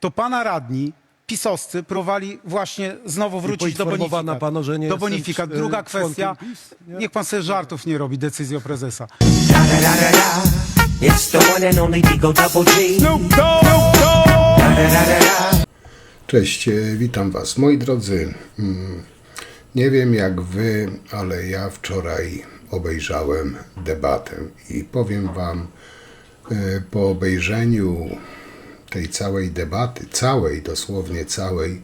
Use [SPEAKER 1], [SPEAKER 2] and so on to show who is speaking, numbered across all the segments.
[SPEAKER 1] to pana radni pisowscy próbowali właśnie znowu wrócić do
[SPEAKER 2] poinformowana
[SPEAKER 1] bonifikat.
[SPEAKER 2] pana, że nie
[SPEAKER 1] do
[SPEAKER 2] jestem
[SPEAKER 1] bonifikat. Druga kwestia,
[SPEAKER 2] członkiem PiS, nie?
[SPEAKER 1] niech pan sobie żartów nie robi decyzją prezesa.
[SPEAKER 3] It's the one and only Digo Double G.
[SPEAKER 4] Cześć, witam Was. Moi drodzy, nie wiem jak Wy, ale ja wczoraj obejrzałem debatę i powiem Wam, po obejrzeniu tej całej debaty, dosłownie całej,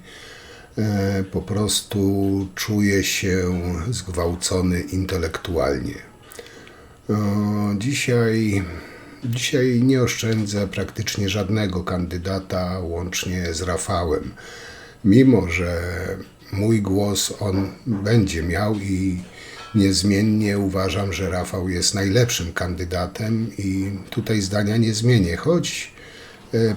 [SPEAKER 4] po prostu czuję się zgwałcony intelektualnie. Dzisiaj nie oszczędzę praktycznie żadnego kandydata, łącznie z Rafałem. Mimo że mój głos on będzie miał i niezmiennie uważam, że Rafał jest najlepszym kandydatem i tutaj zdania nie zmienię, choć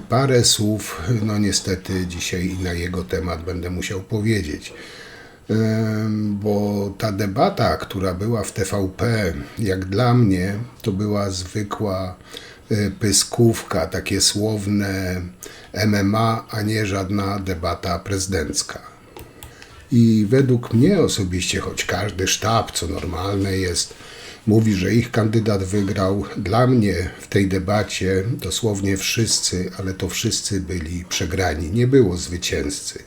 [SPEAKER 4] parę słów, no niestety dzisiaj na jego temat będę musiał powiedzieć. Bo ta debata, która była w TVP, jak dla mnie, to była zwykła pyskówka, takie słowne MMA, a nie żadna debata prezydencka. I według mnie osobiście, choć każdy sztab, co normalne jest, mówi, że ich kandydat wygrał, dla mnie w tej debacie dosłownie wszyscy, ale to wszyscy byli przegrani, nie było zwycięzcy.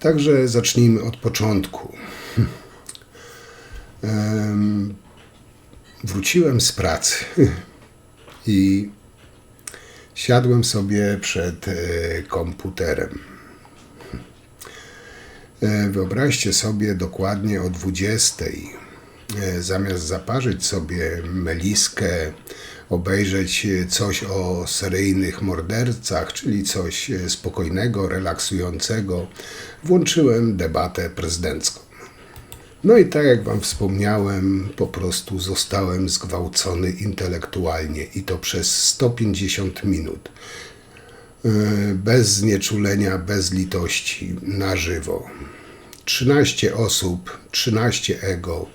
[SPEAKER 4] Także zacznijmy od początku. Wróciłem z pracy i siadłem sobie przed komputerem. Wyobraźcie sobie dokładnie o 20:00, zamiast zaparzyć sobie meliskę, obejrzeć coś o seryjnych mordercach, czyli coś spokojnego, relaksującego, włączyłem debatę prezydencką. No i tak jak Wam wspomniałem, po prostu zostałem zgwałcony intelektualnie i to przez 150 minut. Bez znieczulenia, bez litości, na żywo. 13 osób, 13 ego,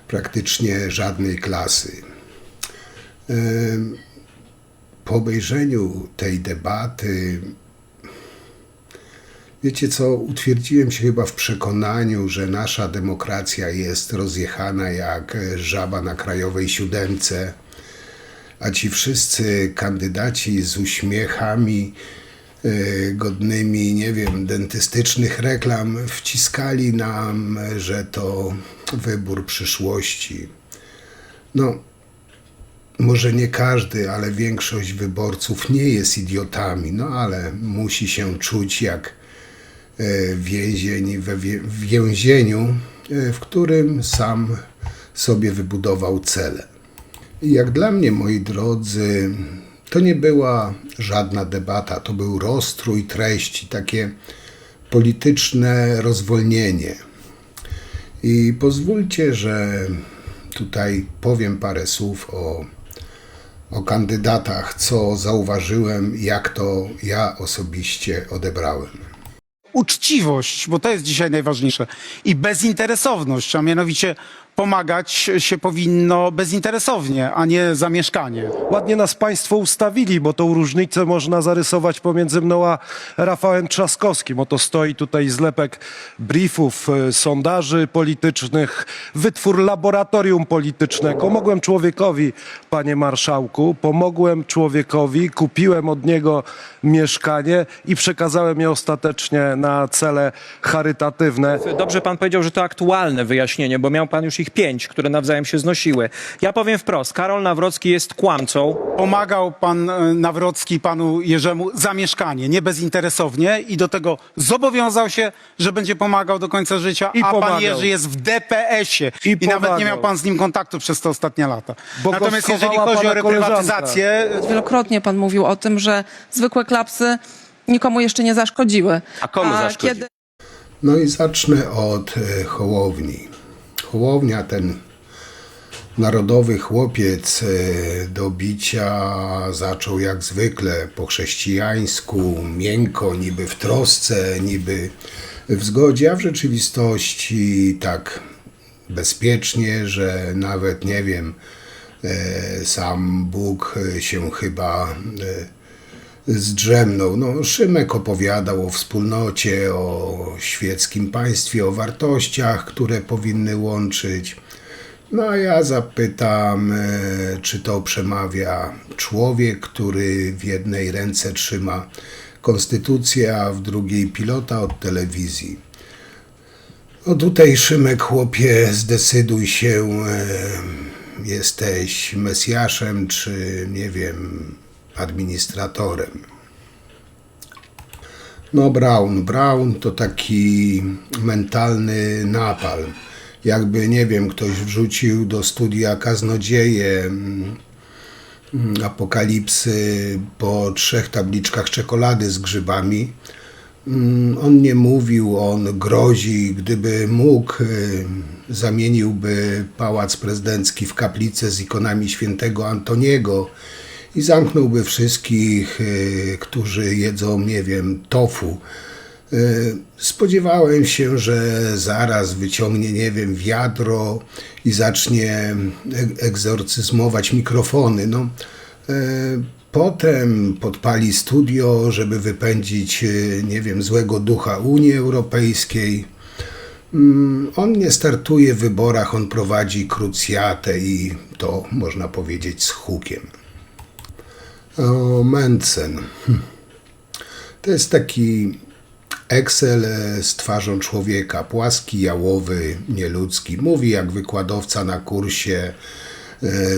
[SPEAKER 4] praktycznie żadnej klasy. Po obejrzeniu tej debaty, wiecie co, utwierdziłem się chyba w przekonaniu, że nasza demokracja jest rozjechana jak żaba na Krajowej Siódemce, a ci wszyscy kandydaci z uśmiechami godnymi, nie wiem, dentystycznych reklam wciskali nam, że to wybór przyszłości. No, może nie każdy, ale większość wyborców nie jest idiotami, no ale musi się czuć jak więzień w więzieniu, w którym sam sobie wybudował cele. I jak dla mnie, moi drodzy, to nie była żadna debata, to był rozstrój treści, takie polityczne rozwolnienie. I pozwólcie, że tutaj powiem parę słów o kandydatach, co zauważyłem, jak to ja osobiście odebrałem.
[SPEAKER 1] Uczciwość, bo to jest dzisiaj najważniejsze, i bezinteresowność, a mianowicie pomagać się powinno bezinteresownie, a nie za mieszkanie.
[SPEAKER 2] Ładnie nas państwo ustawili, bo tą różnicę można zarysować pomiędzy mną a Rafałem Trzaskowskim. Oto stoi tutaj zlepek briefów, sondaży politycznych, wytwór laboratorium politycznego. Pomogłem człowiekowi, panie marszałku, kupiłem od niego mieszkanie i przekazałem je ostatecznie na cele charytatywne.
[SPEAKER 5] Dobrze pan powiedział, że to aktualne wyjaśnienie, bo miał pan już ich 5, które nawzajem się znosiły. Ja powiem wprost, Karol Nawrocki jest kłamcą.
[SPEAKER 1] Pomagał pan Nawrocki panu Jerzemu za mieszkanie, nie bezinteresownie, i do tego zobowiązał się, że będzie pomagał do końca życia,
[SPEAKER 2] I
[SPEAKER 1] a
[SPEAKER 2] pomagał.
[SPEAKER 1] pan Jerzy jest w DPS-ie i nawet nie
[SPEAKER 2] pomagał.
[SPEAKER 1] miał pan z nim kontaktu przez te ostatnie lata.
[SPEAKER 2] Bo go
[SPEAKER 1] Natomiast jeżeli
[SPEAKER 2] schowała
[SPEAKER 1] chodzi o
[SPEAKER 2] pana
[SPEAKER 1] reprywatyzację,
[SPEAKER 6] Wielokrotnie pan mówił o tym, że zwykłe klapsy nikomu jeszcze nie zaszkodziły.
[SPEAKER 5] A komu zaszkodziły?
[SPEAKER 4] No i zacznę od Hołowni. Hołownia, ten narodowy chłopiec, do bicia zaczął jak zwykle po chrześcijańsku, miękko, niby w trosce, niby w zgodzie, a w rzeczywistości tak bezpiecznie, że nawet, nie wiem, sam Bóg się chyba zdrzemnął. No, Szymek opowiadał o wspólnocie, o świeckim państwie, o wartościach, które powinny łączyć. No a ja zapytam, czy to przemawia człowiek, który w jednej ręce trzyma konstytucję, a w drugiej pilota od telewizji. No tutaj, Szymek, chłopie, zdecyduj się, jesteś Mesjaszem, czy, nie wiem, administratorem. No Braun to taki mentalny napalm. Jakby, nie wiem, ktoś wrzucił do studia Kaznodzieje Apokalipsy po 3 tabliczkach czekolady z grzybami. On nie mówił, on grozi. Gdyby mógł, zamieniłby Pałac Prezydencki w kaplicę z ikonami świętego Antoniego i zamknąłby wszystkich, którzy jedzą, nie wiem, tofu. Spodziewałem się, że zaraz wyciągnie, nie wiem, wiadro i zacznie egzorcyzmować mikrofony. No, potem podpali studio, żeby wypędzić, nie wiem, złego ducha Unii Europejskiej. On nie startuje w wyborach, on prowadzi krucjatę i to można powiedzieć z hukiem. O, Mencen. To jest taki Excel z twarzą człowieka, płaski, jałowy, nieludzki. Mówi jak wykładowca na kursie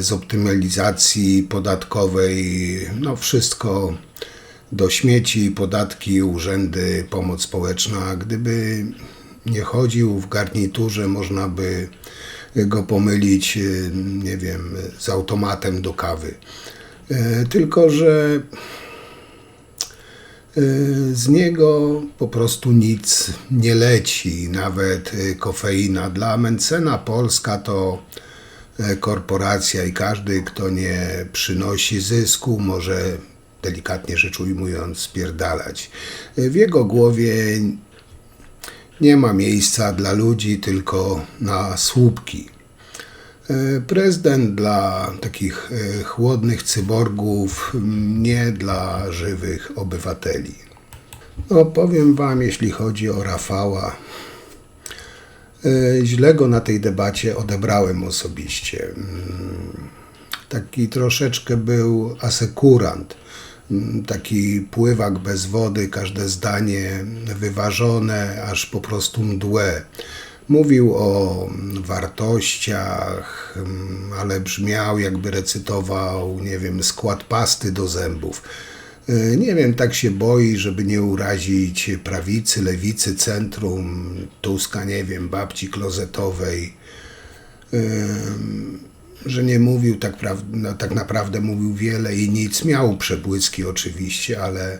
[SPEAKER 4] z optymalizacji podatkowej. No wszystko do śmieci, podatki, urzędy, pomoc społeczna. Gdyby nie chodził w garniturze, można by go pomylić, nie wiem, z automatem do kawy. Tylko że z niego po prostu nic nie leci, nawet kofeina. Dla Mencena Polska to korporacja i każdy, kto nie przynosi zysku, może, delikatnie rzecz ujmując, spierdalać. W jego głowie nie ma miejsca dla ludzi, tylko na słupki. Prezydent dla takich chłodnych cyborgów, nie dla żywych obywateli. No, powiem wam, jeśli chodzi o Rafała, źle go na tej debacie odebrałem osobiście. Taki troszeczkę był asekurant, taki pływak bez wody, każde zdanie wyważone, aż po prostu mdłe. Mówił o wartościach, ale brzmiał, jakby recytował, nie wiem, skład pasty do zębów. Nie wiem, tak się boi, żeby nie urazić prawicy, lewicy, centrum, Tuska, nie wiem, babci klozetowej, że nie mówił tak naprawdę mówił wiele i nic. Miał przebłyski oczywiście, ale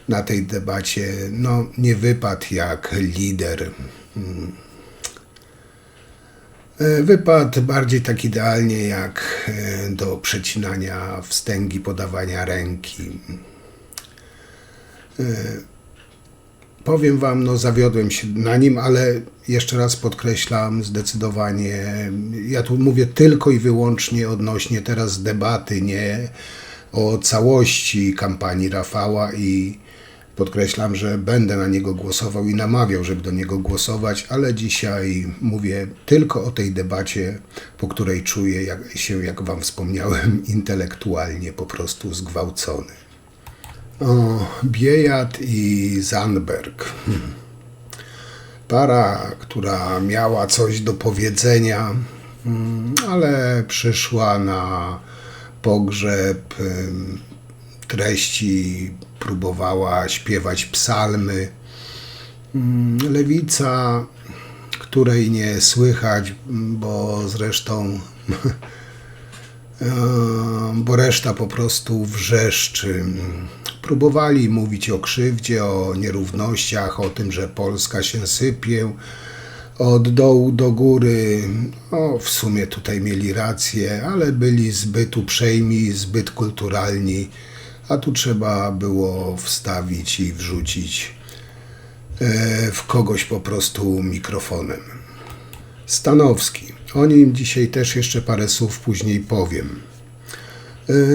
[SPEAKER 4] na tej debacie no, nie wypadł jak lider. Wypadł bardziej tak idealnie jak do przecinania wstęgi, podawania ręki. Powiem wam, no zawiodłem się na nim, ale jeszcze raz podkreślam zdecydowanie, ja tu mówię tylko i wyłącznie odnośnie teraz debaty, nie o całości kampanii Rafała i podkreślam, że będę na niego głosował i namawiał, żeby do niego głosować, ale dzisiaj mówię tylko o tej debacie, po której czuję się, jak wam wspomniałem, intelektualnie po prostu zgwałcony. O, Biejat i Zandberg. Para, która miała coś do powiedzenia, ale przyszła na pogrzeb treści, próbowała śpiewać psalmy. Lewica, której nie słychać, bo zresztą bo reszta po prostu wrzeszczy. Próbowali mówić o krzywdzie, o nierównościach, o tym, że Polska się sypie od dołu do góry. O, w sumie tutaj mieli rację, ale byli zbyt uprzejmi, zbyt kulturalni, a tu trzeba było wstawić i wrzucić w kogoś po prostu mikrofonem. Stanowski. O nim dzisiaj też jeszcze parę słów później powiem.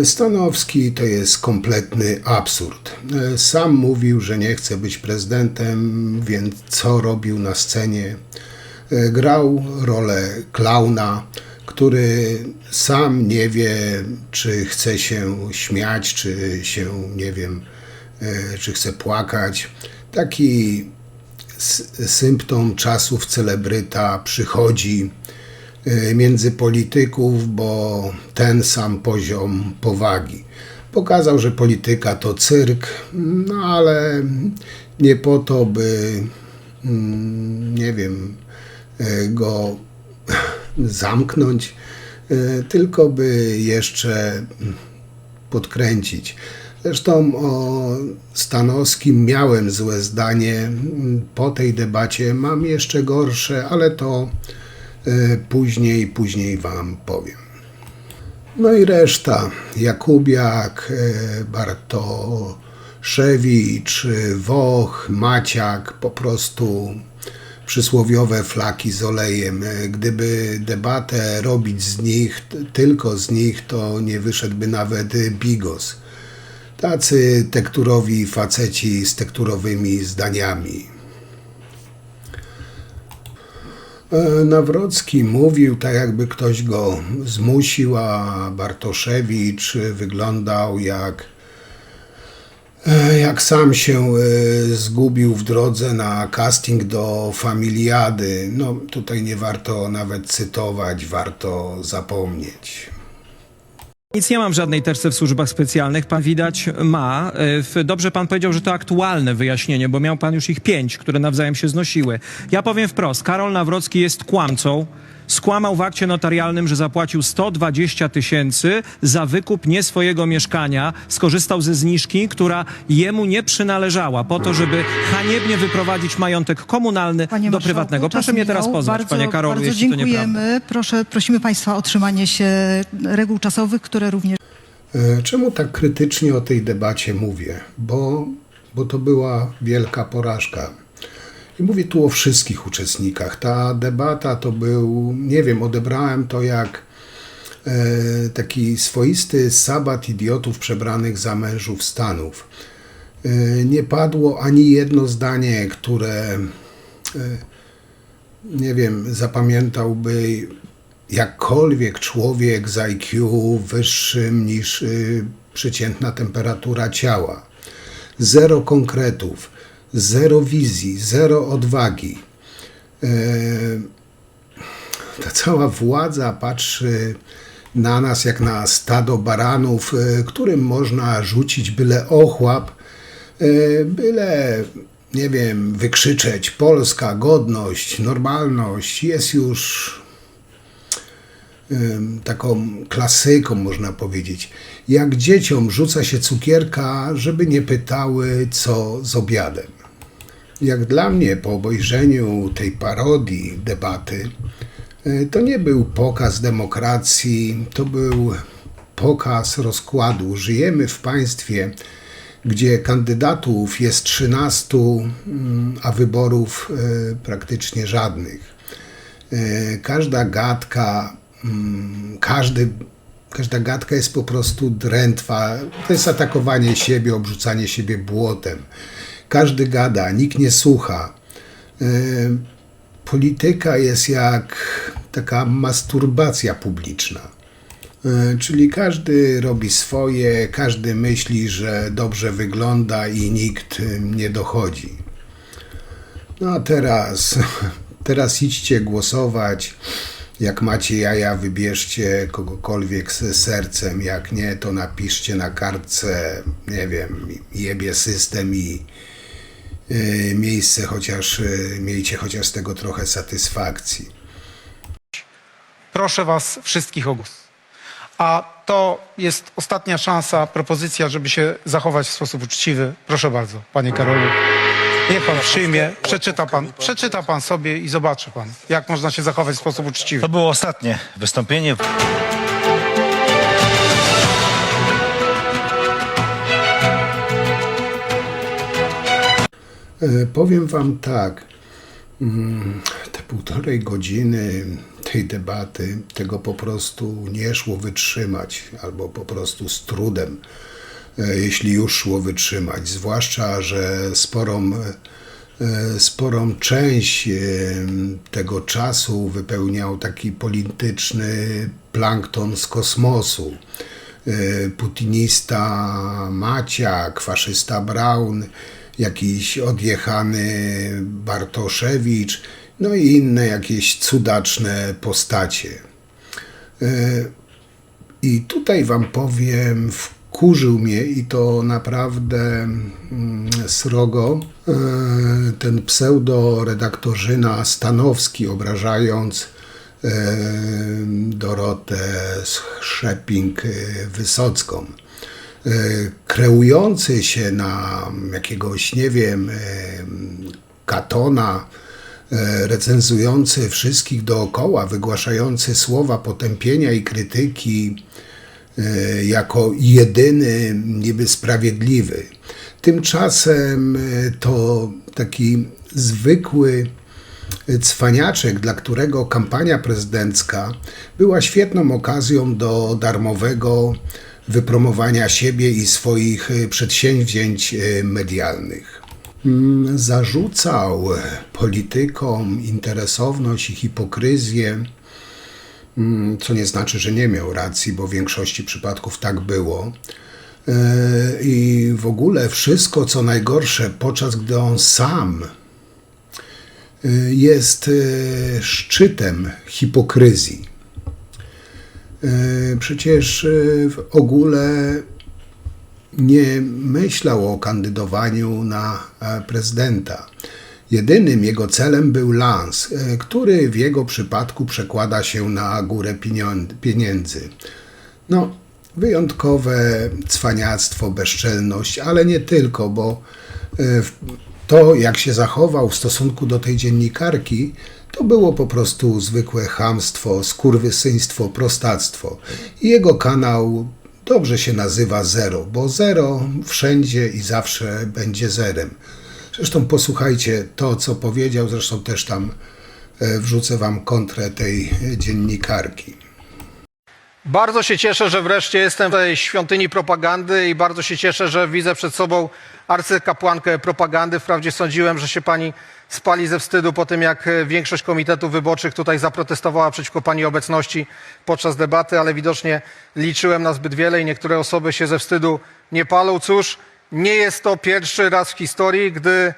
[SPEAKER 4] Stanowski to jest kompletny absurd. Sam mówił, że nie chce być prezydentem, więc co robił na scenie? Grał rolę klauna, który sam nie wie, czy chce się śmiać, czy się, nie wiem, czy chce płakać. Taki symptom czasów celebryta przychodzi między polityków, bo ten sam poziom powagi. Pokazał, że polityka to cyrk, no ale nie po to, by, nie wiem, go zamknąć, tylko by jeszcze podkręcić. Zresztą o Stanowskim miałem złe zdanie. Po tej debacie mam jeszcze gorsze, ale to później wam powiem. No i reszta. Jakubiak, Bartoszewicz, Woch, Maciak, po prostu przysłowiowe flaki z olejem. Gdyby debatę robić z nich, tylko z nich, to nie wyszedłby nawet bigos. Tacy tekturowi faceci z tekturowymi zdaniami. Nawrocki mówił tak, jakby ktoś go zmusił, a Bartoszewicz wyglądał jak sam się zgubił w drodze na casting do Familiady. No tutaj nie warto nawet cytować, warto zapomnieć.
[SPEAKER 5] Nic nie mam w żadnej teczce w służbach specjalnych. Pan widać ma. Dobrze pan powiedział, że to aktualne wyjaśnienie, bo miał pan już ich 5, które nawzajem się znosiły. Ja powiem wprost. Karol Nawrocki jest kłamcą. Skłamał w akcie notarialnym, że zapłacił 120 000 za wykup nie swojego mieszkania. Skorzystał ze zniżki, która jemu nie przynależała, po to, żeby haniebnie wyprowadzić majątek komunalny
[SPEAKER 7] Panie
[SPEAKER 5] do
[SPEAKER 7] marszałku,
[SPEAKER 5] prywatnego.
[SPEAKER 7] czas
[SPEAKER 5] Proszę mnie teraz
[SPEAKER 7] minął.
[SPEAKER 5] pozwać, panie Karolu,
[SPEAKER 7] bardzo
[SPEAKER 5] jeśli to nieprawda.
[SPEAKER 7] dziękujemy. Prosimy Państwa o trzymanie się reguł czasowych, które również...
[SPEAKER 4] Czemu tak krytycznie o tej debacie mówię? Bo to była wielka porażka. I mówię tu o wszystkich uczestnikach. Ta debata to był, nie wiem, odebrałem to jak taki swoisty sabat idiotów przebranych za mężów Stanów. Nie padło ani jedno zdanie, które, nie wiem, zapamiętałby jakkolwiek człowiek z IQ wyższym niż przeciętna temperatura ciała. Zero konkretów. Zero wizji, zero odwagi. Ta cała władza patrzy na nas jak na stado baranów, którym można rzucić byle ochłap, byle, nie wiem, wykrzyczeć Polska, godność, normalność. Jest już taką klasyką, można powiedzieć. Jak dzieciom rzuca się cukierka, żeby nie pytały, co z obiadem. Jak dla mnie, po obejrzeniu tej parodii debaty, to nie był pokaz demokracji, to był pokaz rozkładu. Żyjemy w państwie, gdzie kandydatów jest 13, a wyborów praktycznie żadnych. Każda gadka, każda gadka jest po prostu drętwa. To jest atakowanie siebie, obrzucanie siebie błotem. Każdy gada, nikt nie słucha. Polityka jest jak taka masturbacja publiczna. Czyli każdy robi swoje, każdy myśli, że dobrze wygląda i nikt nie dochodzi. No a teraz idźcie głosować. Jak macie jaja, wybierzcie kogokolwiek z sercem. Jak nie, to napiszcie na kartce, nie wiem, jebie system i miejcie chociaż z tego trochę satysfakcji.
[SPEAKER 1] Proszę was wszystkich o głos. A to jest ostatnia szansa, propozycja, żeby się zachować w sposób uczciwy. Proszę bardzo, panie Karolu. Niech pan przyjmie, przeczyta pan sobie i zobaczy pan, jak można się zachować w sposób uczciwy.
[SPEAKER 8] To było ostatnie wystąpienie.
[SPEAKER 4] Powiem wam tak, te 1,5 godziny tej debaty, tego po prostu nie szło wytrzymać, albo po prostu z trudem, jeśli już szło wytrzymać. Zwłaszcza, że sporą część tego czasu wypełniał taki polityczny plankton z kosmosu. Putinista Maciak, faszysta Braun, jakiś odjechany Bartoszewicz, no i inne jakieś cudaczne postacie. I tutaj wam powiem, wkurzył mnie i to naprawdę srogo ten pseudo-redaktorzyna Stanowski, obrażając Dorotę Szeping-Wysocką. Kreujący się na jakiegoś, nie wiem, Katona, recenzujący wszystkich dookoła, wygłaszający słowa potępienia i krytyki jako jedyny niby sprawiedliwy. Tymczasem to taki zwykły cwaniaczek, dla którego kampania prezydencka była świetną okazją do darmowego wypromowania siebie i swoich przedsięwzięć medialnych. Zarzucał politykom interesowność i hipokryzję, co nie znaczy, że nie miał racji, bo w większości przypadków tak było. I w ogóle wszystko, co najgorsze, podczas gdy on sam jest szczytem hipokryzji. Przecież w ogóle nie myślał o kandydowaniu na prezydenta. Jedynym jego celem był lans, który w jego przypadku przekłada się na górę pieniędzy. No, wyjątkowe cwaniactwo, bezczelność, ale nie tylko, bo to, jak się zachował w stosunku do tej dziennikarki, to było po prostu zwykłe chamstwo, skurwysyństwo, prostactwo. I jego kanał dobrze się nazywa Zero, bo zero wszędzie i zawsze będzie zerem. Zresztą posłuchajcie to, co powiedział, zresztą też tam wrzucę wam kontrę tej dziennikarki.
[SPEAKER 9] Bardzo się cieszę, że wreszcie jestem w tej świątyni propagandy i bardzo się cieszę, że widzę przed sobą arcykapłankę propagandy. Wprawdzie sądziłem, że się pani spali ze wstydu po tym, jak większość komitetów wyborczych tutaj zaprotestowała przeciwko pani obecności podczas debaty, ale widocznie liczyłem na zbyt wiele i niektóre osoby się ze wstydu nie palą. Cóż, nie jest to pierwszy raz w historii, gdy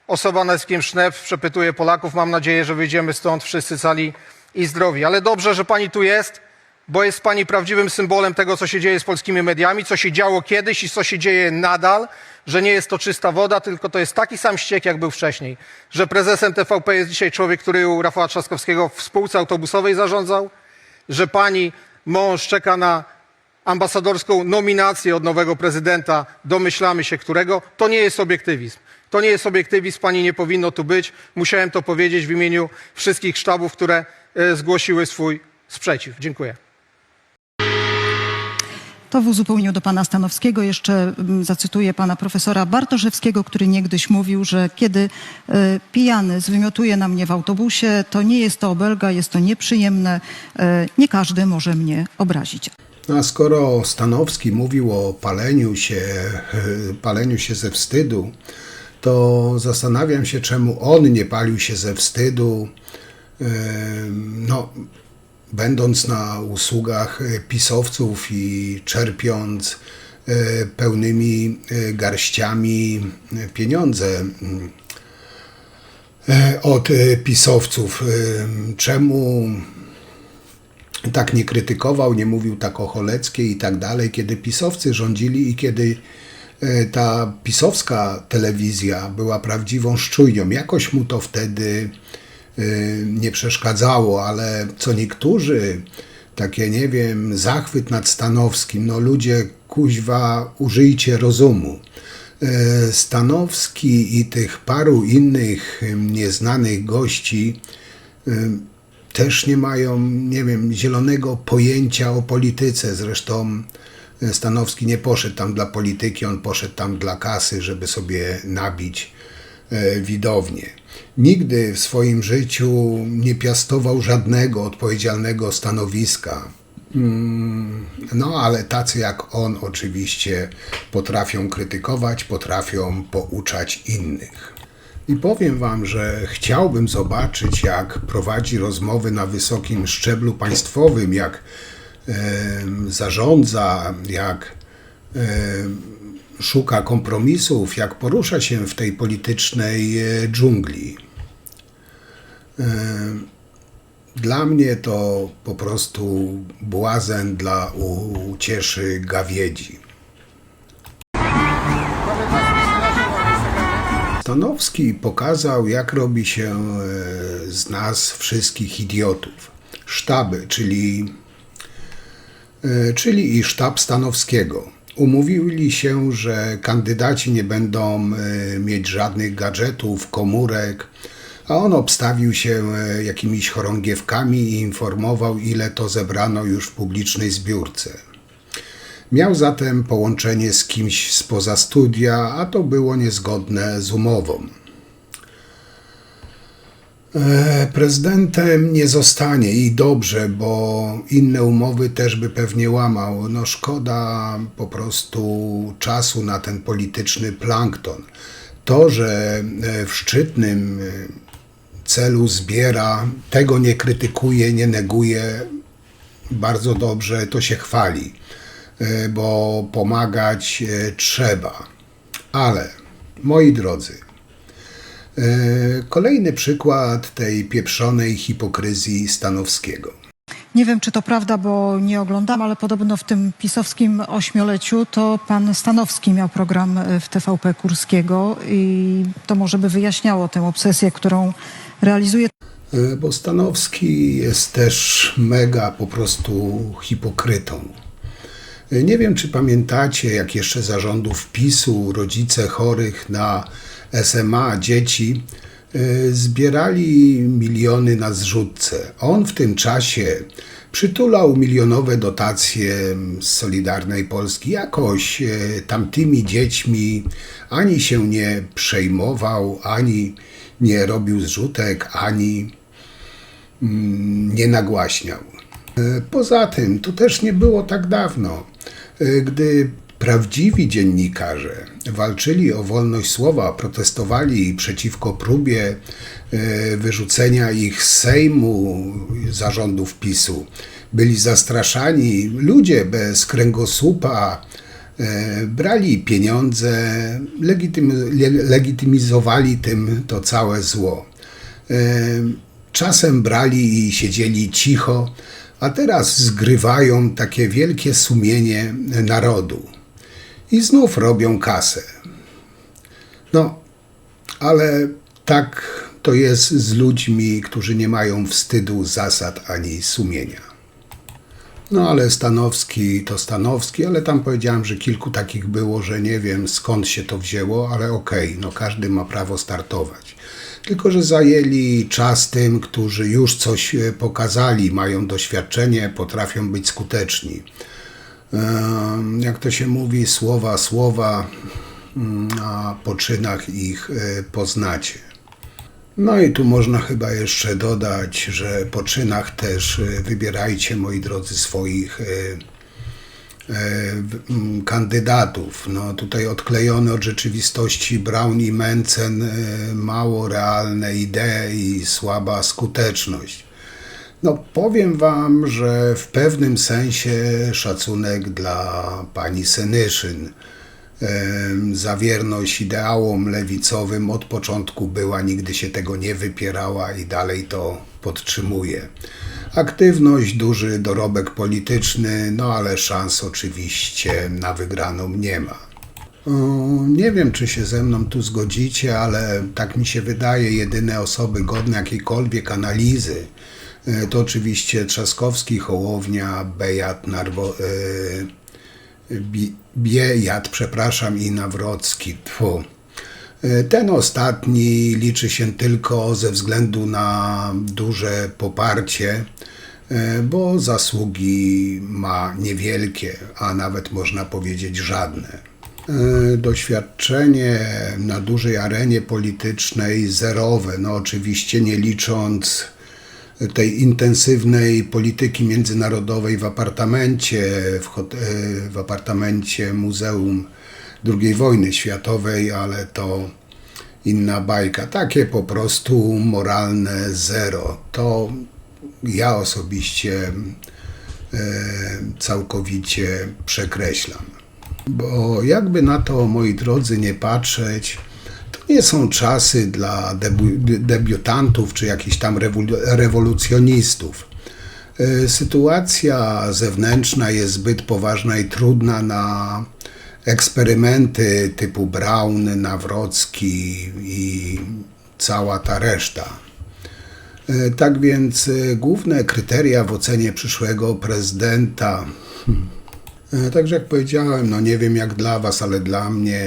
[SPEAKER 9] osoba nazwiskiem Schnepf przepytuje Polaków. Mam nadzieję, że wyjdziemy stąd wszyscy cali i zdrowi. Ale dobrze, że pani tu jest, bo jest pani prawdziwym symbolem tego, co się dzieje z polskimi mediami, co się działo kiedyś i co się dzieje nadal, że nie jest to czysta woda, tylko to jest taki sam ściek, jak był wcześniej. Że prezesem TVP jest dzisiaj człowiek, który u Rafała Trzaskowskiego w spółce autobusowej zarządzał, że pani mąż czeka na ambasadorską nominację od nowego prezydenta, domyślamy się którego. To nie jest obiektywizm. To nie jest obiektywizm, pani nie powinno tu być. Musiałem to powiedzieć w imieniu wszystkich sztabów, które zgłosiły swój sprzeciw. Dziękuję.
[SPEAKER 7] To w uzupełnieniu do pana Stanowskiego jeszcze zacytuję pana profesora Bartoszewskiego, który niegdyś mówił, że kiedy pijany zwymiotuje na mnie w autobusie, to nie jest to obelga, jest to nieprzyjemne, nie każdy może mnie obrazić.
[SPEAKER 4] A skoro Stanowski mówił o paleniu się ze wstydu, to zastanawiam się, czemu on nie palił się ze wstydu, będąc na usługach pisowców i czerpiąc pełnymi garściami pieniądze od pisowców. Czemu tak nie krytykował, nie mówił tak o Choleckiej i tak dalej, kiedy pisowcy rządzili i kiedy ta pisowska telewizja była prawdziwą szczujnią. Jakoś mu to wtedy nie przeszkadzało, ale co niektórzy, takie nie wiem, zachwyt nad Stanowskim, no ludzie, kuźwa, użyjcie rozumu. Stanowski i tych paru innych nieznanych gości też nie mają, nie wiem, zielonego pojęcia o polityce. Zresztą Stanowski nie poszedł tam dla polityki, on poszedł tam dla kasy, żeby sobie nabić widownię. Nigdy w swoim życiu nie piastował żadnego odpowiedzialnego stanowiska. No, ale tacy jak on oczywiście potrafią krytykować, potrafią pouczać innych. I powiem wam, że chciałbym zobaczyć, jak prowadzi rozmowy na wysokim szczeblu państwowym, jak zarządza, jak szuka kompromisów, jak porusza się w tej politycznej dżungli. Dla mnie to po prostu błazen dla ucieszy gawiedzi. Stanowski pokazał, jak robi się z nas wszystkich idiotów. Sztaby, czyli i sztab Stanowskiego. Umówili się, że kandydaci nie będą mieć żadnych gadżetów, komórek, a on obstawił się jakimiś chorągiewkami i informował, ile to zebrano już w publicznej zbiórce. Miał zatem połączenie z kimś spoza studia, a to było niezgodne z umową. Prezydentem nie zostanie i dobrze, bo inne umowy też by pewnie łamał. No szkoda po prostu czasu na ten polityczny plankton. To, że w szczytnym celu zbiera, tego nie krytykuje, nie neguje, bardzo dobrze, to się chwali, bo pomagać trzeba. Ale, moi drodzy, kolejny przykład tej pieprzonej hipokryzji Stanowskiego.
[SPEAKER 7] Nie wiem, czy to prawda, bo nie oglądam, ale podobno w tym pisowskim ośmioleciu to pan Stanowski miał program w TVP Kurskiego i to może by wyjaśniało tę obsesję, którą realizuje.
[SPEAKER 4] Bo Stanowski jest też mega po prostu hipokrytą. Nie wiem, czy pamiętacie, jak jeszcze za rządów PiS-u rodzice chorych na SMA, dzieci, zbierali miliony na zrzutce. On w tym czasie przytulał milionowe dotacje z Solidarnej Polski. Jakoś tamtymi dziećmi ani się nie przejmował, ani nie robił zrzutek, ani nie nagłaśniał. Poza tym, to też nie było tak dawno, gdy prawdziwi dziennikarze walczyli o wolność słowa, protestowali przeciwko próbie wyrzucenia ich z Sejmu zarządów PiS-u. Byli zastraszani, ludzie bez kręgosłupa brali pieniądze, legitymizowali tym to całe zło. Czasem brali i siedzieli cicho, a teraz zgrywają takie wielkie sumienie narodu. I znów robią kasę. No, ale tak to jest z ludźmi, którzy nie mają wstydu, zasad ani sumienia. No ale Stanowski to Stanowski, ale tam powiedziałem, że kilku takich było, że nie wiem skąd się to wzięło, ale okej, no każdy ma prawo startować. Tylko że zajęli czas tym, którzy już coś pokazali, mają doświadczenie, potrafią być skuteczni. Jak to się mówi, słowa, a po czynach ich poznacie. No i tu można chyba jeszcze dodać, że po czynach też wybierajcie, moi drodzy, swoich kandydatów. No tutaj odklejone od rzeczywistości Braun i Mencen, mało realne idee i słaba skuteczność. No powiem wam, że w pewnym sensie szacunek dla pani Senyszyn. Za wierność ideałom lewicowym od początku była, nigdy się tego nie wypierała i dalej to podtrzymuje. Aktywność, duży dorobek polityczny, no ale szans oczywiście na wygraną nie ma. Nie wiem, czy się ze mną tu zgodzicie, ale tak mi się wydaje, jedyne osoby godne jakiejkolwiek analizy to oczywiście Trzaskowski, Hołownia, Biejat, i Nawrocki. Ten ostatni liczy się tylko ze względu na duże poparcie, bo zasługi ma niewielkie, a nawet można powiedzieć żadne. Doświadczenie na dużej arenie politycznej zerowe, no oczywiście nie licząc tej intensywnej polityki międzynarodowej w apartamencie Muzeum II Wojny Światowej, ale to inna bajka. Takie po prostu moralne zero. To ja osobiście całkowicie przekreślam. Bo jakby na to, moi drodzy, nie patrzeć, to nie są czasy dla debiutantów czy jakichś tam rewolucjonistów. Sytuacja zewnętrzna jest zbyt poważna i trudna na eksperymenty typu Braun, Nawrocki i cała ta reszta. Tak więc główne kryteria w ocenie przyszłego prezydenta, także jak powiedziałem, no nie wiem jak dla was, ale dla mnie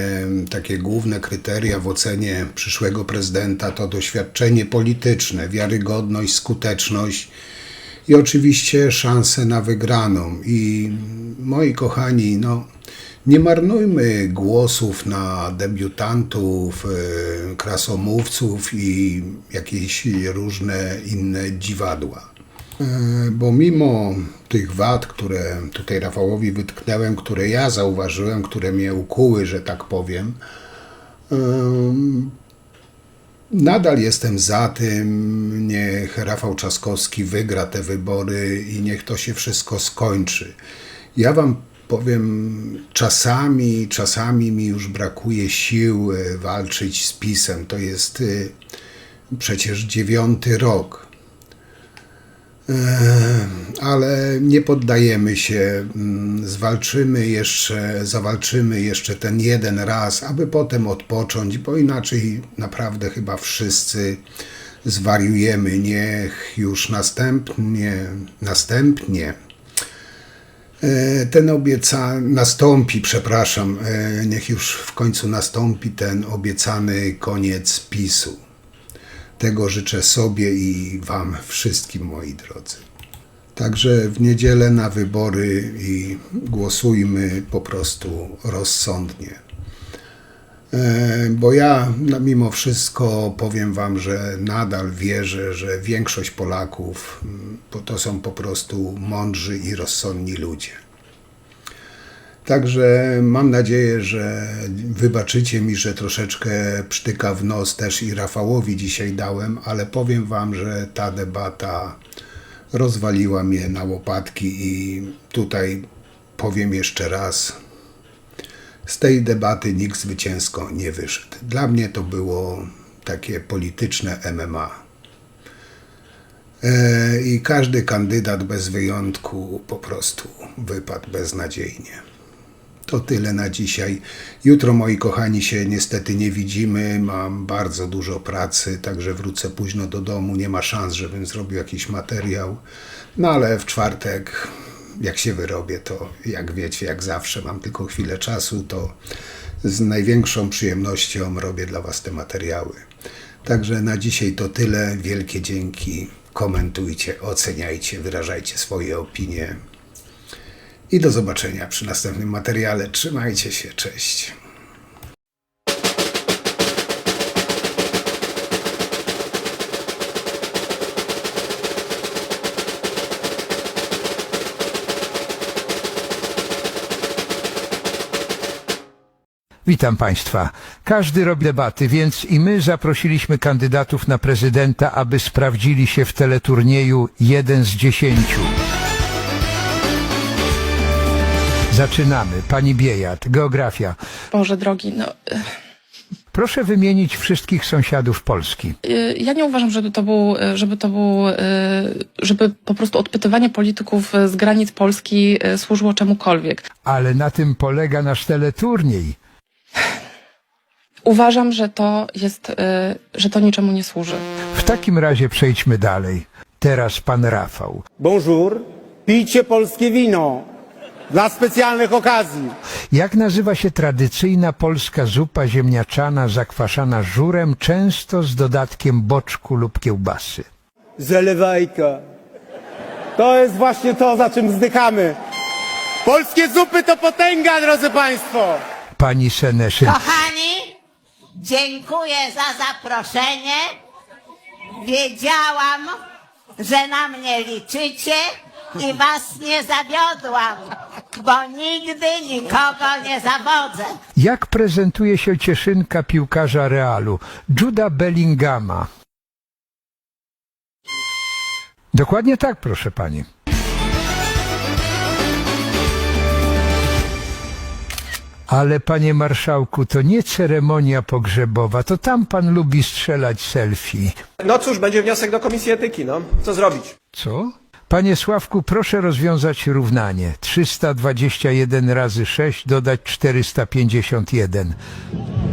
[SPEAKER 4] takie główne kryteria w ocenie przyszłego prezydenta to doświadczenie polityczne, wiarygodność, skuteczność i oczywiście szanse na wygraną. I moi kochani, no nie marnujmy głosów na debiutantów, krasomówców i jakieś różne inne dziwadła. Bo mimo tych wad, które tutaj Rafałowi wytknąłem, które ja zauważyłem, które mnie ukuły, że tak powiem, nadal jestem za tym, niech Rafał Trzaskowski wygra te wybory i niech to się wszystko skończy. Ja wam powiem, czasami mi już brakuje sił walczyć z PiS-em. To jest przecież 9. rok. Ale nie poddajemy się, zawalczymy jeszcze ten jeden raz, aby potem odpocząć, bo inaczej naprawdę chyba wszyscy zwariujemy. Niech już następnie niech już w końcu nastąpi ten obiecany koniec PiS-u. Tego życzę sobie i wam wszystkim, moi drodzy. Także w niedzielę na wybory i głosujmy po prostu rozsądnie. Bo ja mimo wszystko powiem wam, że nadal wierzę, że większość Polaków to są po prostu mądrzy i rozsądni ludzie. Także mam nadzieję, że wybaczycie mi, że troszeczkę psztyka w nos też i Rafałowi dzisiaj dałem, ale powiem wam, że ta debata rozwaliła mnie na łopatki i tutaj powiem jeszcze raz, z tej debaty nikt zwycięsko nie wyszedł. Dla mnie to było takie polityczne MMA. I każdy kandydat bez wyjątku po prostu wypadł beznadziejnie. To tyle na dzisiaj. Jutro, moi kochani, się niestety nie widzimy. Mam bardzo dużo pracy, także wrócę późno do domu. Nie ma szans, żebym zrobił jakiś materiał. No ale w czwartek, jak się wyrobię, to jak wiecie, jak zawsze mam tylko chwilę czasu, to z największą przyjemnością robię dla was te materiały. Także na dzisiaj to tyle. Wielkie dzięki. Komentujcie, oceniajcie, wyrażajcie swoje opinie. I do zobaczenia przy następnym materiale. Trzymajcie się, cześć.
[SPEAKER 10] Witam Państwa. Każdy robi debaty, więc i my zaprosiliśmy kandydatów na prezydenta, aby sprawdzili się w teleturnieju 1 z 10. Zaczynamy. Pani Biejat, geografia.
[SPEAKER 6] Boże drogi, no...
[SPEAKER 10] Proszę wymienić wszystkich sąsiadów Polski.
[SPEAKER 6] Ja nie uważam, żeby po prostu odpytywanie polityków z granic Polski służyło czemukolwiek.
[SPEAKER 10] Ale na tym polega nasz teleturniej.
[SPEAKER 6] Uważam, że to niczemu nie służy.
[SPEAKER 10] W takim razie przejdźmy dalej. Teraz pan Rafał.
[SPEAKER 11] Bonjour, pijcie polskie wino dla specjalnych okazji.
[SPEAKER 10] Jak nazywa się tradycyjna polska zupa ziemniaczana zakwaszana żurem, często z dodatkiem boczku lub kiełbasy?
[SPEAKER 11] Zalewajka. To jest właśnie to, za czym wzdychamy. Polskie zupy to potęga, drodzy Państwo.
[SPEAKER 10] pani Seneszyn.
[SPEAKER 12] Kochani, dziękuję za zaproszenie. Wiedziałam, że na mnie liczycie i was nie zawiodłam, bo nigdy nikogo nie zawodzę.
[SPEAKER 10] Jak prezentuje się cieszynka piłkarza Realu, Juda Bellingama? Dokładnie tak, proszę pani. Ale panie marszałku, to nie ceremonia pogrzebowa, to tam pan lubi strzelać selfie.
[SPEAKER 11] No cóż, będzie wniosek do Komisji Etyki, no. Co zrobić?
[SPEAKER 10] Co? Panie Sławku, proszę rozwiązać równanie. 321 razy 6 dodać 451.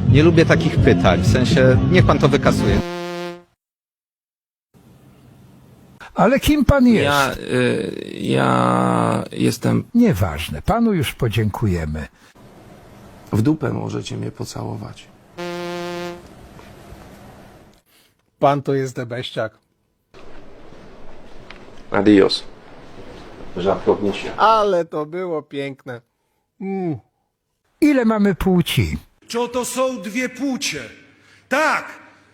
[SPEAKER 9] Nie lubię takich pytań, w sensie niech pan to wykasuje.
[SPEAKER 10] Ale kim pan jest?
[SPEAKER 5] Ja jestem...
[SPEAKER 10] Nieważne, panu już podziękujemy.
[SPEAKER 5] W dupę możecie mnie pocałować.
[SPEAKER 11] Pan to jest debeściak.
[SPEAKER 5] Adios. Żartownicie.
[SPEAKER 11] Ale to było piękne.
[SPEAKER 10] Ile mamy płci?
[SPEAKER 2] Czy oto są dwie płcie? Tak,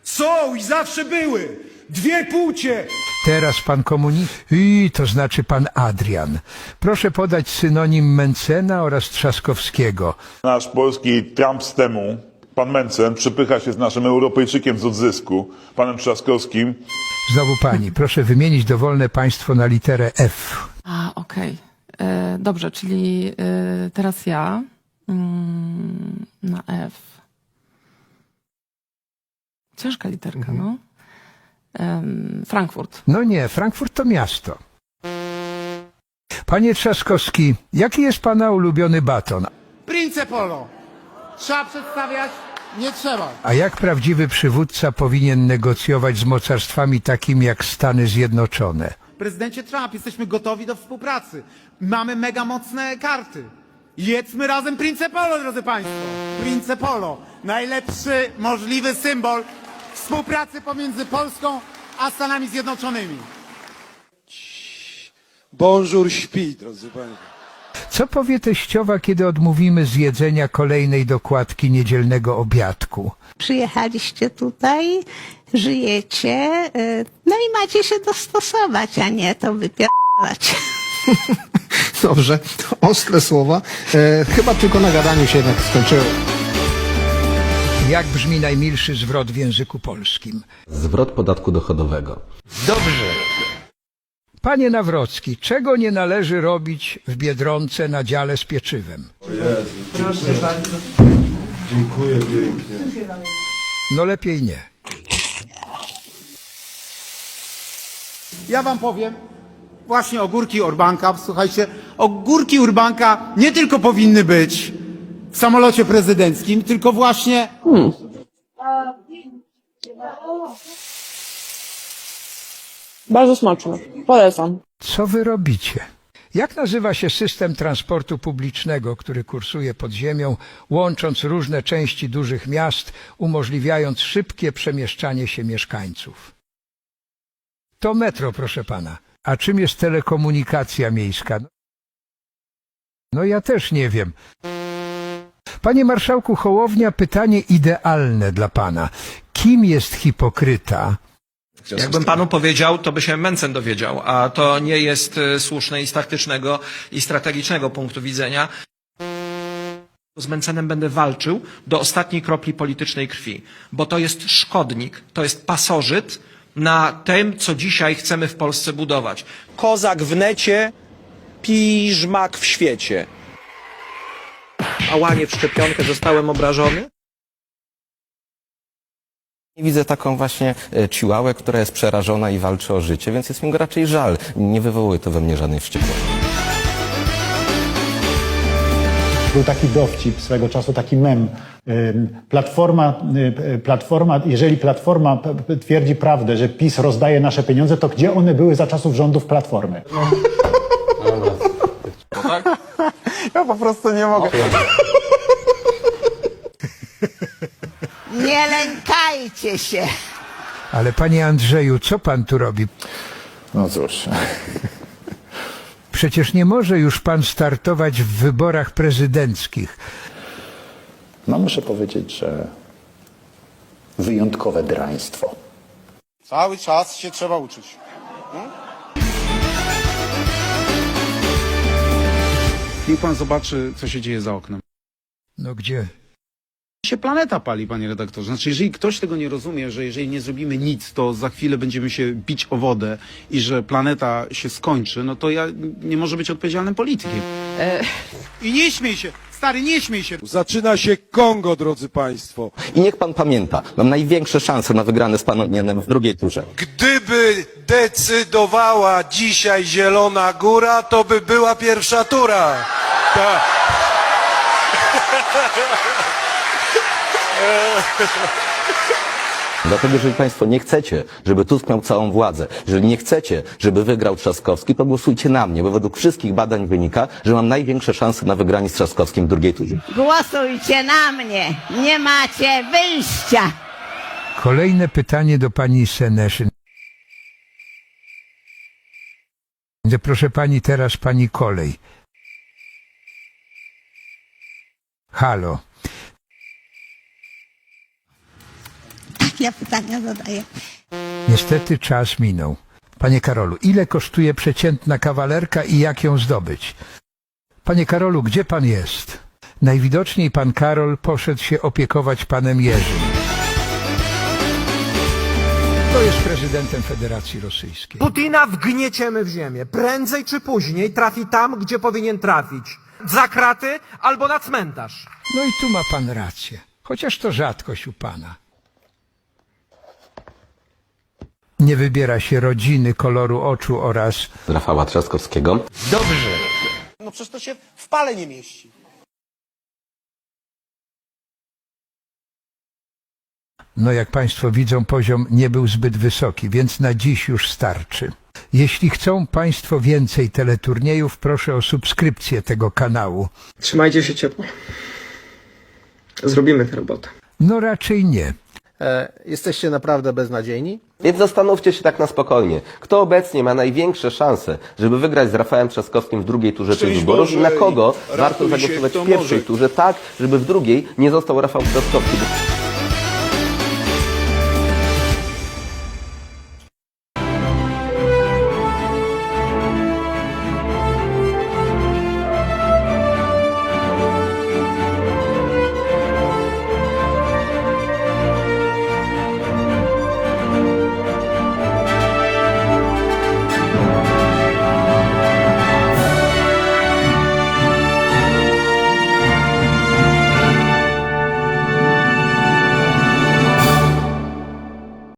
[SPEAKER 2] są i zawsze były. Dwie płcie.
[SPEAKER 10] Teraz pan to znaczy pan Adrian. Proszę podać synonim Mencena oraz Trzaskowskiego.
[SPEAKER 13] Nasz polski Trump z temu, pan Mencen, przypycha się z naszym Europejczykiem z odzysku, panem Trzaskowskim.
[SPEAKER 10] Znowu pani, proszę wymienić dowolne państwo na literę F.
[SPEAKER 6] Okej. Dobrze, czyli teraz ja na F. Ciężka literka, no. Frankfurt.
[SPEAKER 10] No nie, Frankfurt to miasto. Panie Trzaskowski, jaki jest pana ulubiony baton?
[SPEAKER 11] Prince Polo. Trzeba przedstawiać? Nie trzeba.
[SPEAKER 10] A jak prawdziwy przywódca powinien negocjować z mocarstwami takimi jak Stany Zjednoczone?
[SPEAKER 11] Prezydencie Trump, jesteśmy gotowi do współpracy. Mamy mega mocne karty. Jedzmy razem Prince Polo, drodzy państwo. Prince Polo. Najlepszy możliwy symbol współpracy pomiędzy Polską a Stanami Zjednoczonymi.
[SPEAKER 2] Bonjour śpi, drodzy państwo.
[SPEAKER 10] Co powie teściowa, kiedy odmówimy zjedzenia kolejnej dokładki niedzielnego obiadku?
[SPEAKER 12] Przyjechaliście tutaj, żyjecie, no i macie się dostosować, a nie to wypierdalać.
[SPEAKER 9] Dobrze, ostre słowa. Chyba tylko na gadaniu się jednak skończyło.
[SPEAKER 10] Jak brzmi najmilszy zwrot w języku polskim?
[SPEAKER 9] Zwrot podatku dochodowego.
[SPEAKER 10] Dobrze. Panie Nawrocki, czego nie należy robić w Biedronce na dziale z pieczywem?
[SPEAKER 13] Dziękuję pięknie.
[SPEAKER 10] No lepiej nie.
[SPEAKER 11] Ja wam powiem, właśnie ogórki Urbanka, słuchajcie, ogórki Urbanka nie tylko powinny być w samolocie prezydenckim, tylko właśnie...
[SPEAKER 6] Bardzo smaczne. Polecam.
[SPEAKER 10] Co wy robicie? Jak nazywa się system transportu publicznego, który kursuje pod ziemią, łącząc różne części dużych miast, umożliwiając szybkie przemieszczanie się mieszkańców? To metro, proszę pana. A czym jest telekomunikacja miejska? No ja też nie wiem. Panie marszałku Hołownia, pytanie idealne dla pana. Kim jest hipokryta?
[SPEAKER 5] Jakbym panu powiedział, to by się Mencen dowiedział, a to nie jest słuszne i z taktycznego i strategicznego punktu widzenia. Z Mencenem będę walczył do ostatniej kropli politycznej krwi, bo to jest szkodnik, to jest pasożyt na tym, co dzisiaj chcemy w Polsce budować.
[SPEAKER 11] Kozak w necie, piżmak w świecie.
[SPEAKER 9] A łanie w szczepionkę zostałem obrażony?
[SPEAKER 14] Widzę taką właśnie chihuahę, która jest przerażona i walczy o życie, więc jest mi go raczej żal. Nie wywołuje to we mnie żadnej wściekłości.
[SPEAKER 15] Był taki dowcip swego czasu, taki mem. Platforma, jeżeli Platforma twierdzi prawdę, że PiS rozdaje nasze pieniądze, to gdzie one były za czasów rządów Platformy?
[SPEAKER 11] Ja po prostu nie mogę.
[SPEAKER 12] Nie lękajcie się.
[SPEAKER 10] Ale panie Andrzeju, co pan tu robi?
[SPEAKER 15] No cóż.
[SPEAKER 10] Przecież nie może już pan startować w wyborach prezydenckich.
[SPEAKER 15] No muszę powiedzieć, że wyjątkowe draństwo.
[SPEAKER 11] Cały czas się trzeba uczyć.
[SPEAKER 1] Niech pan zobaczy, co się dzieje za oknem.
[SPEAKER 10] No gdzie?
[SPEAKER 1] Się planeta pali, panie redaktorze. Znaczy, jeżeli ktoś tego nie rozumie, że jeżeli nie zrobimy nic, to za chwilę będziemy się bić o wodę i że planeta się skończy, no to ja nie może być odpowiedzialnym politykiem. I nie śmiej się, stary, nie śmiej się.
[SPEAKER 2] Zaczyna się Kongo, drodzy państwo.
[SPEAKER 14] I niech pan pamięta, mam największe szanse na wygrane z panem Nienem w drugiej turze.
[SPEAKER 2] Gdyby decydowała dzisiaj Zielona Góra, to by była pierwsza tura. Tak.
[SPEAKER 14] Dlatego, jeżeli państwo nie chcecie, żeby Tusk miał całą władzę, jeżeli nie chcecie, żeby wygrał Trzaskowski, to głosujcie na mnie, bo według wszystkich badań wynika, że mam największe szanse na wygranie z Trzaskowskim w drugiej turze.
[SPEAKER 12] Głosujcie na mnie, nie macie wyjścia.
[SPEAKER 10] Kolejne pytanie do pani Seneszyn. Proszę pani, teraz pani kolej. Halo.
[SPEAKER 12] Ja pytania zadaję.
[SPEAKER 10] Niestety czas minął. Panie Karolu, ile kosztuje przeciętna kawalerka i jak ją zdobyć? Panie Karolu, gdzie pan jest? Najwidoczniej pan Karol poszedł się opiekować panem Jerzym. To jest prezydentem Federacji Rosyjskiej.
[SPEAKER 11] Putina wgnieciemy w ziemię. Prędzej czy później trafi tam, gdzie powinien trafić. Za kraty albo na cmentarz.
[SPEAKER 10] No i tu ma pan rację. Chociaż to rzadkość u pana. Nie wybiera się rodziny, koloru oczu oraz...
[SPEAKER 14] Rafała Trzaskowskiego.
[SPEAKER 11] Dobrze. No przecież to się w pale nie mieści.
[SPEAKER 10] No jak państwo widzą, poziom nie był zbyt wysoki, więc na dziś już starczy. Jeśli chcą państwo więcej teleturniejów, proszę o subskrypcję tego kanału.
[SPEAKER 11] Trzymajcie się ciepło. Zrobimy tę robotę.
[SPEAKER 10] No raczej nie.
[SPEAKER 9] Jesteście naprawdę beznadziejni?
[SPEAKER 14] Więc zastanówcie się tak na spokojnie. Kto obecnie ma największe szanse, żeby wygrać z Rafałem Trzaskowskim w drugiej turze tych wyborów i na kogo warto zagłosować w pierwszej turze, tak, żeby w drugiej nie został Rafał Trzaskowski.